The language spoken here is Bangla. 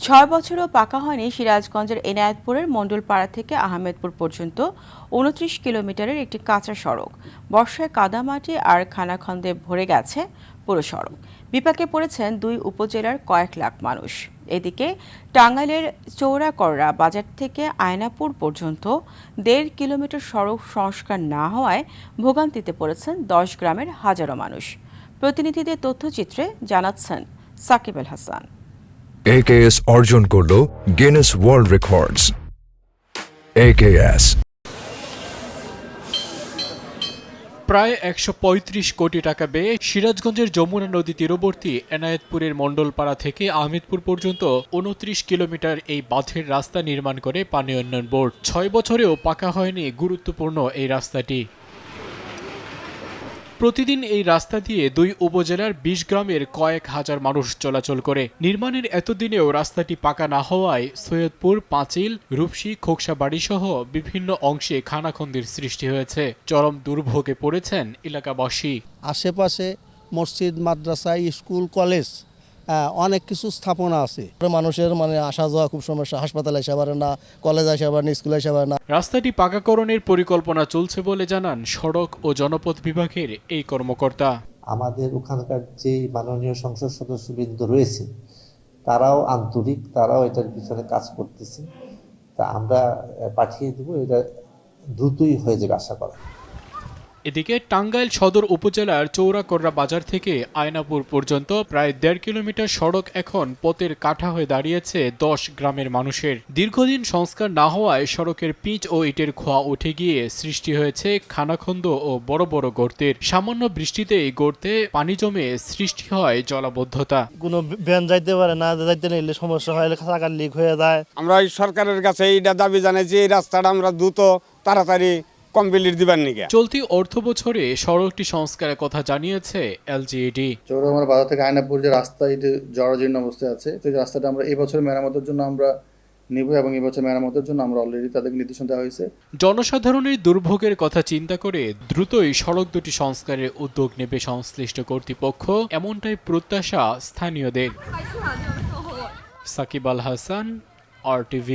6 বছরও পাকা হয়নি সিরাজগঞ্জের এনায়েতপুরের মণ্ডলপাড়া থেকে আহমেদপুর পর্যন্ত ২৯ কিলোমিটারের একটি কাঁচা সড়ক। বর্ষায় কাদামাটি আর খানাখন্দে ভরে গেছে পুরো সড়ক। বিপাকে পড়েছেন 2 উপজেলার কয়েক লাখ মানুষ। এদিকে টাঙ্গাইলের চৌরাকররা বাজার থেকে আয়নাপুর পর্যন্ত 1.5 কিলোমিটার সড়ক সংস্কার না হওয়ায় ভোগান্তিতে পড়েছেন 10 গ্রামের হাজারো মানুষ। প্রতিনিধিদের তথ্যচিত্রে জানাচ্ছেন সাকিব আল হাসান। AKS অর্জন করল গিনেস ওয়ার্ল্ড রেকর্ডস। AKS প্রায় ১৩৫ কোটি টাকা ব্যয়ে সিরাজগঞ্জের যমুনা নদী তীরবর্তী এনায়েতপুরের মণ্ডলপাড়া থেকে আহমেদপুর পর্যন্ত ২৯ কিলোমিটার এই বাঁধের রাস্তা নির্মাণ করে পানি উন্নয়ন বোর্ড। ৬ বছরেও পাকা হয়নি গুরুত্বপূর্ণ এই রাস্তাটি। প্রতিদিন এই রাস্তা দিয়ে 2 উপজেলার 20 গ্রামের কয়েক হাজার মানুষ চলাচল করে। নির্মাণের এতদিনেও রাস্তাটি পাকা না হওয়ায় সৈয়দপুর, পাঁচিল, রূপসী, খোকসাবাড়ি সহ বিভিন্ন অংশে খানাখন্দের সৃষ্টি হয়েছে। চরম দুর্ভোগে পড়েছেন এলাকাবাসী। আশেপাশে মসজিদ, মাদ্রাসা, স্কুল, কলেজ অনেক কিছু স্থাপনা আছে। মানুষের আসা যাওয়া খুব সমস্যা, হাসপাতালে আসতে পারে না, কলেজ আসতে পারে না, স্কুলে আসতে পারে না। রাস্তাটি পাকাকরণের পরিকল্পনা চলছে বলে জানান সড়ক ও জনপথ বিভাগের এই কর্মকর্তা। আমাদের ওখানকার যে মাননীয় সংসদ সদস্যবৃন্দ রয়েছে তারাও আন্তরিক, তারাও এটার পিছনে কাজ করতেছে। তা আমরা পাঠিয়ে দেবো, এটা দ্রুতই হয়ে যাবে আশা করা। এদিকে টাঙ্গাইল সদর উপজেলার চৌরাকররা বাজার থেকে আয়নাপুর পর্যন্ত প্রায় 1.5 কিলোমিটার সড়ক এখন পথের কাঁটা হয়ে দাঁড়িয়েছে 10 গ্রামের মানুষের। দীর্ঘদিন সংস্কার না হওয়ায় সড়কের পিচ ও ইটের খোয়া উঠে গিয়ে সৃষ্টি হয়েছে খানাখন্দ ও বড় বড় গর্তের। সামান্য বৃষ্টিতেই গর্তে পানি জমে সৃষ্টি হয় জলাবদ্ধতা। কোনো ভ্যান যাইতে পারে না, যাইতে নিলে সমস্যা হয়, রাস্তাঘাট লিক হয়ে যায়। আমরা এই সরকারের কাছে এইটা দাবি জানাইছি, এই রাস্তাটা আমরা দ্রুত তাড়াতাড়ি কমপ্লিট দিবার নিকে। চলতি অর্থ বছরে সড়কটি সংস্কারের কথা জানিয়েছে এলজিইডি। চৌরাকররা বাজার থেকে আয়নাপুর যে রাস্তা, এটি জরাজীর্ণ অবস্থায় আছে। তো এই রাস্তাটা আমরা এই বছর মেরামতের জন্য আমরা নিব এবং এই বছর মেরামতের জন্য আমরা অলরেডি তাদেরকে নির্দেশনা দেওয়া হয়েছে। জনসাধারণের দুর্ভোগের কথা চিন্তা করে দ্রুতই সড়ক দুটি সংস্কারের উদ্যোগ নেবে সংশ্লিষ্ট কর্তৃপক্ষ, এমনটাই প্রত্যাশা স্থানীয়দের। সাকিব আল হাসান, RTV।